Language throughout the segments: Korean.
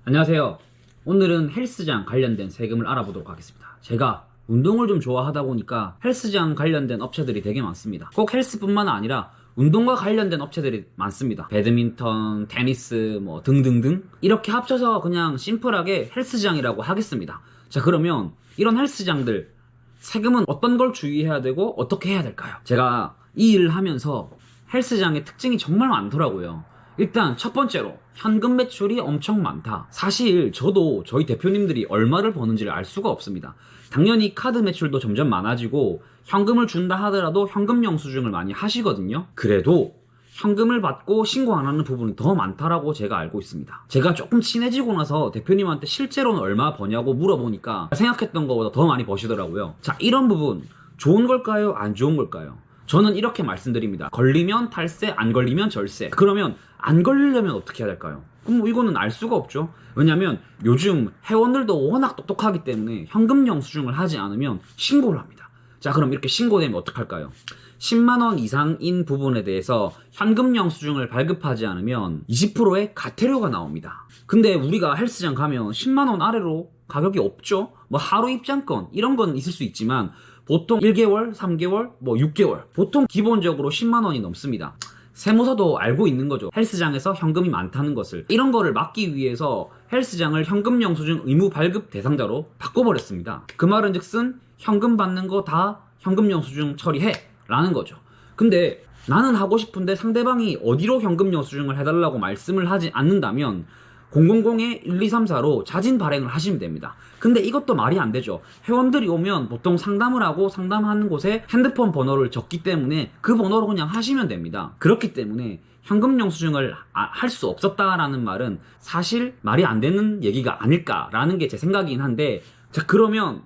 안녕하세요. 오늘은 헬스장 관련된 세금을 알아보도록 하겠습니다. 제가 운동을 좀 좋아하다 보니까 헬스장 관련된 업체들이 되게 많습니다. 꼭 헬스뿐만 아니라 운동과 관련된 업체들이 많습니다. 배드민턴, 테니스, 뭐 등등등 이렇게 합쳐서 그냥 심플하게 헬스장이라고 하겠습니다. 자, 그러면 이런 헬스장들 세금은 어떤 걸 주의해야 되고 어떻게 해야 될까요? 제가 이 일을 하면서 헬스장의 특징이 정말 많더라고요. 일단 첫 번째로 현금 매출이 엄청 많다. 사실 저도 저희 대표님들이 얼마를 버는지를 알 수가 없습니다. 당연히 카드 매출도 점점 많아지고 현금을 준다 하더라도 현금 영수증을 많이 하시거든요. 그래도 현금을 받고 신고 안 하는 부분이 더 많다라고 제가 알고 있습니다. 제가 조금 친해지고 나서 대표님한테 실제로는 얼마 버냐고 물어보니까 생각했던 것보다 더 많이 버시더라고요. 자, 이런 부분 좋은 걸까요? 안 좋은 걸까요? 저는 이렇게 말씀드립니다. 걸리면 탈세, 안 걸리면 절세. 그러면 안 걸리려면 어떻게 해야 될까요? 그럼 뭐 이거는 알 수가 없죠. 왜냐면 요즘 회원들도 워낙 똑똑하기 때문에 현금 영수증을 하지 않으면 신고를 합니다. 자, 그럼 이렇게 신고되면 어떡할까요? 10만원 이상인 부분에 대해서 현금 영수증을 발급하지 않으면 20%의 과태료가 나옵니다. 근데 우리가 헬스장 가면 10만원 아래로 가격이 없죠? 뭐 하루 입장권 이런 건 있을 수 있지만 보통 1개월, 3개월, 뭐 6개월 보통 기본적으로 10만원이 넘습니다. 세무서도 알고 있는 거죠. 헬스장에서 현금이 많다는 것을. 이런 거를 막기 위해서 헬스장을 현금 영수증 의무 발급 대상자로 바꿔버렸습니다. 그 말은 즉슨 현금 받는 거 다 현금 영수증 처리해 라는 거죠. 근데 나는 하고 싶은데 상대방이 어디로 현금 영수증을 해달라고 말씀을 하지 않는다면 000-1234로 자진 발행을 하시면 됩니다. 근데 이것도 말이 안 되죠. 회원들이 오면 보통 상담을 하고 상담하는 곳에 핸드폰 번호를 적기 때문에 그 번호로 그냥 하시면 됩니다. 그렇기 때문에 현금 영수증을 할 수 없었다라는 말은 사실 말이 안 되는 얘기가 아닐까라는 게 제 생각이긴 한데, 자, 그러면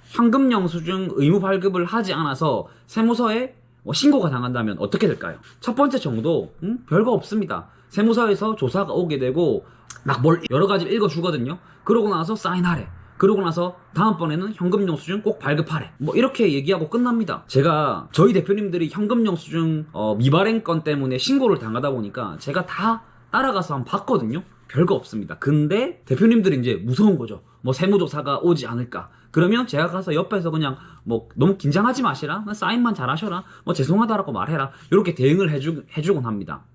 현금 영수증 의무 발급을 하지 않아서 세무서에 신고가 당한다면 어떻게 될까요? 첫 번째 정도 별거 없습니다. 세무서에서 조사가 오게 되고 막 뭘 여러 가지 읽어주거든요. 그러고 나서 사인하래. 그러고 나서 다음번에는 현금 영수증 꼭 발급하래. 뭐 이렇게 얘기하고 끝납니다. 제가 저희 대표님들이 현금 영수증 미발행 건 때문에 신고를 당하다 보니까 제가 다 따라가서 한번 봤거든요. 별거 없습니다. 근데 대표님들이 이제 무서운 거죠. 뭐 세무조사가 오지 않을까. 그러면 제가 가서 옆에서 그냥 뭐 너무 긴장하지 마시라. 사인만 잘 하셔라. 뭐 죄송하다라고 말해라. 이렇게 대응을 해주곤 합니다.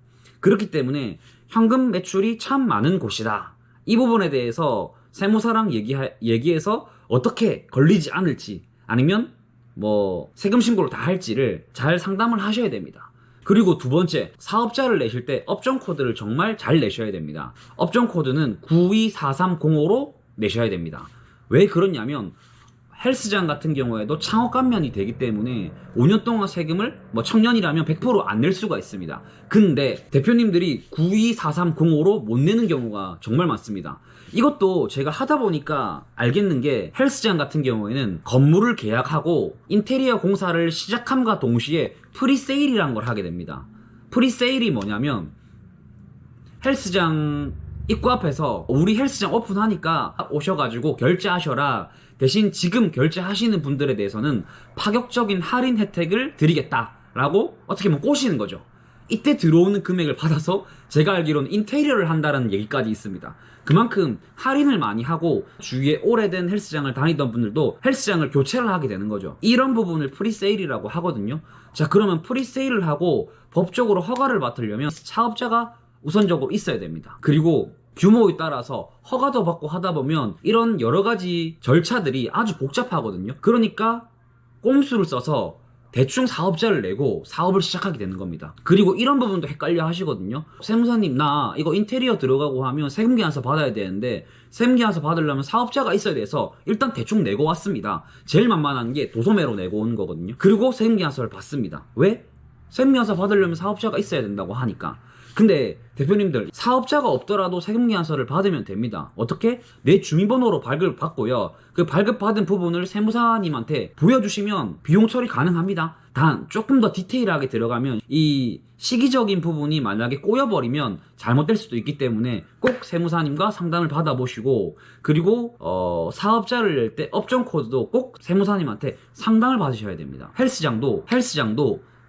그렇기 때문에 현금 매출이 참 많은 곳이다. 이 부분에 대해서 세무사랑 얘기해서 어떻게 걸리지 않을지 아니면 뭐 세금 신고를 다 할지를 잘 상담을 하셔야 됩니다. 그리고 두 번째, 사업자를 내실 때 업종 코드를 정말 잘 내셔야 됩니다. 업종 코드는 924305로 내셔야 됩니다. 왜 그러냐면 헬스장 같은 경우에도 창업 감면이 되기 때문에 5년 동안 세금을 뭐 청년이라면 100% 안 낼 수가 있습니다. 근데 대표님들이 924305로 못 내는 경우가 정말 많습니다. 이것도 제가 하다 보니까 알겠는 게 헬스장 같은 경우에는 건물을 계약하고 인테리어 공사를 시작함과 동시에 프리세일이라는 걸 하게 됩니다. 프리세일이 뭐냐면 헬스장 입구 앞에서 우리 헬스장 오픈하니까 오셔가지고 결제하셔라. 대신 지금 결제하시는 분들에 대해서는 파격적인 할인 혜택을 드리겠다라고 어떻게 보면 꼬시는 거죠. 이때 들어오는 금액을 받아서 제가 알기로는 인테리어를 한다는 얘기까지 있습니다. 그만큼 할인을 많이 하고 주위에 오래된 헬스장을 다니던 분들도 헬스장을 교체를 하게 되는 거죠. 이런 부분을 프리세일이라고 하거든요. 자, 그러면 프리세일을 하고 법적으로 허가를 받으려면 사업자가 우선적으로 있어야 됩니다. 그리고 규모에 따라서 허가도 받고 하다 보면 이런 여러 가지 절차들이 아주 복잡하거든요. 그러니까 꼼수를 써서 대충 사업자를 내고 사업을 시작하게 되는 겁니다. 그리고 이런 부분도 헷갈려 하시거든요. 세무사님, 나 이거 인테리어 들어가고 하면 세금계산서 받아야 되는데 세금계산서 받으려면 사업자가 있어야 돼서 일단 대충 내고 왔습니다. 제일 만만한 게 도소매로 내고 온 거거든요. 그리고 세금계산서를 받습니다. 왜? 세금계산서 받으려면 사업자가 있어야 된다고 하니까. 근데 대표님들, 사업자가 없더라도 세금계산서를 받으면 됩니다. 어떻게? 내 주민번호로 발급을 받고요. 그 발급받은 부분을 세무사님한테 보여주시면 비용 처리 가능합니다. 단 조금 더 디테일하게 들어가면 이 시기적인 부분이 만약에 꼬여버리면 잘못될 수도 있기 때문에 꼭 세무사님과 상담을 받아보시고, 그리고 사업자를 낼 때 업종 코드도 꼭 세무사님한테 상담을 받으셔야 됩니다. 헬스장도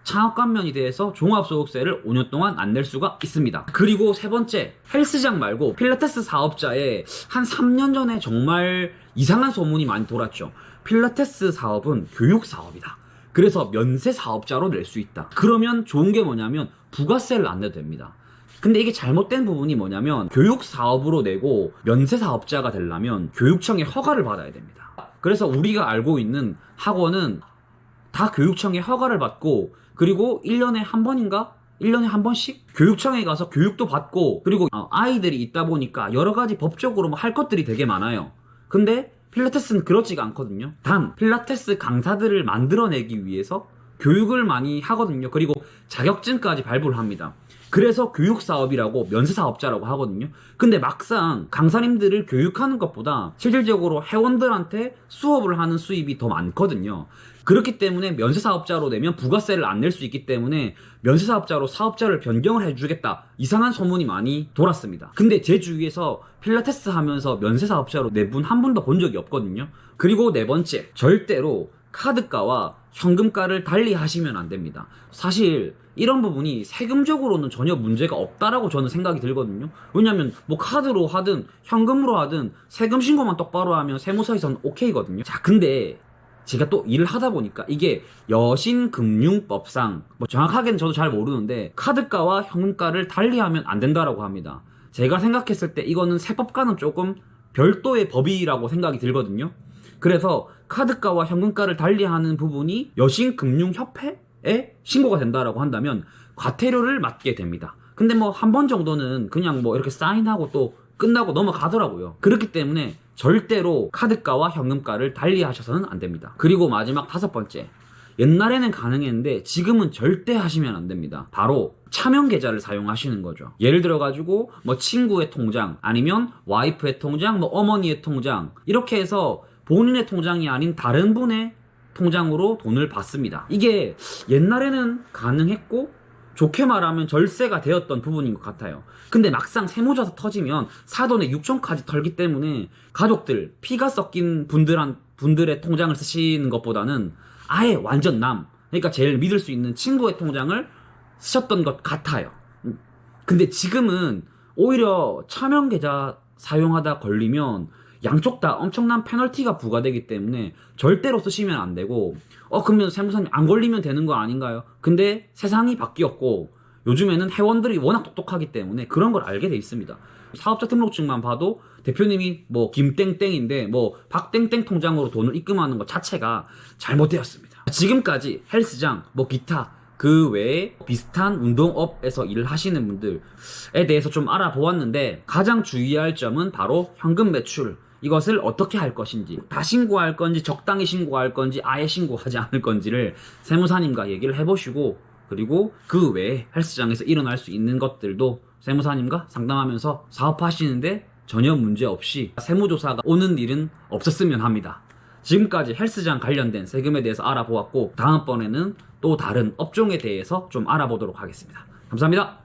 창업감면이 대해서 종합소득세를 5년 동안 안 낼 수가 있습니다. 그리고 세 번째, 헬스장 말고 필라테스 사업자에 한 3년 전에 정말 이상한 소문이 많이 돌았죠. 필라테스 사업은 교육 사업이다. 그래서 면세 사업자로 낼 수 있다. 그러면 좋은 게 뭐냐면 부가세를 안 내도 됩니다. 근데 이게 잘못된 부분이 뭐냐면 교육 사업으로 내고 면세 사업자가 되려면 교육청의 허가를 받아야 됩니다. 그래서 우리가 알고 있는 학원은 다 교육청의 허가를 받고, 그리고 1년에 한 번인가? 1년에 한 번씩 교육청에 가서 교육도 받고, 그리고 아이들이 있다 보니까 여러 가지 법적으로 뭐 할 것들이 되게 많아요. 근데 필라테스는 그렇지가 않거든요. 단 필라테스 강사들을 만들어내기 위해서 교육을 많이 하거든요. 그리고 자격증까지 발부를 합니다. 그래서 교육사업이라고 면세사업자라고 하거든요. 근데 막상 강사님들을 교육하는 것보다 실질적으로 회원들한테 수업을 하는 수입이 더 많거든요. 그렇기 때문에 면세사업자로 내면 부가세를 안 낼 수 있기 때문에 면세사업자로 사업자를 변경을 해주겠다, 이상한 소문이 많이 돌았습니다. 근데 제 주위에서 필라테스 하면서 면세사업자로 내분 한 번도 본 적이 없거든요. 그리고 네 번째, 절대로 카드가와 현금가를 달리 하시면 안 됩니다. 사실 이런 부분이 세금적으로는 전혀 문제가 없다라고 저는 생각이 들거든요. 왜냐면 뭐 카드로 하든 현금으로 하든 세금 신고만 똑바로 하면 세무서에서는 오케이거든요. 자, 근데 제가 또 일을 하다 보니까 이게 여신금융법상 뭐 정확하게는 저도 잘 모르는데 카드가와 현금가를 달리하면 안 된다라고 합니다. 제가 생각했을 때 이거는 세법과는 조금 별도의 법이라고 생각이 들거든요. 그래서 카드가와 현금가를 달리하는 부분이 여신금융협회에 신고가 된다라고 한다면 과태료를 맞게 됩니다. 근데 뭐 한 번 정도는 그냥 뭐 이렇게 사인하고 또 끝나고 넘어가더라고요. 그렇기 때문에 절대로 카드가와 현금가를 달리 하셔서는 안 됩니다. 그리고 마지막 다섯 번째, 옛날에는 가능했는데 지금은 절대 하시면 안 됩니다. 바로 차명 계좌를 사용하시는 거죠. 예를 들어 가지고 뭐 친구의 통장, 아니면 와이프의 통장, 뭐 어머니의 통장, 이렇게 해서 본인의 통장이 아닌 다른 분의 통장으로 돈을 받습니다. 이게 옛날에는 가능했고 좋게 말하면 절세가 되었던 부분인 것 같아요. 근데 막상 세무조사 터지면 사돈의 6천까지 털기 때문에 가족들, 피가 섞인 분들의 통장을 쓰시는 것보다는 아예 완전 그러니까 제일 믿을 수 있는 친구의 통장을 쓰셨던 것 같아요. 근데 지금은 오히려 차명 계좌 사용하다 걸리면 양쪽 다 엄청난 페널티가 부과되기 때문에 절대로 쓰시면 안 되고, 그러면 세무사님 안 걸리면 되는 거 아닌가요? 근데 세상이 바뀌었고 요즘에는 회원들이 워낙 똑똑하기 때문에 그런 걸 알게 돼 있습니다. 사업자 등록증만 봐도 대표님이 뭐 김땡땡인데 뭐 박땡땡 통장으로 돈을 입금하는 것 자체가 잘못되었습니다. 지금까지 헬스장, 뭐 기타 그 외에 비슷한 운동업에서 일을 하시는 분들에 대해서 좀 알아보았는데, 가장 주의할 점은 바로 현금 매출, 이것을 어떻게 할 것인지, 다 신고할 건지 적당히 신고할 건지 아예 신고하지 않을 건지를 세무사님과 얘기를 해보시고, 그리고 그 외에 헬스장에서 일어날 수 있는 것들도 세무사님과 상담하면서 사업하시는데 전혀 문제 없이 세무조사가 오는 일은 없었으면 합니다. 지금까지 헬스장 관련된 세금에 대해서 알아보았고, 다음번에는 또 다른 업종에 대해서 좀 알아보도록 하겠습니다. 감사합니다.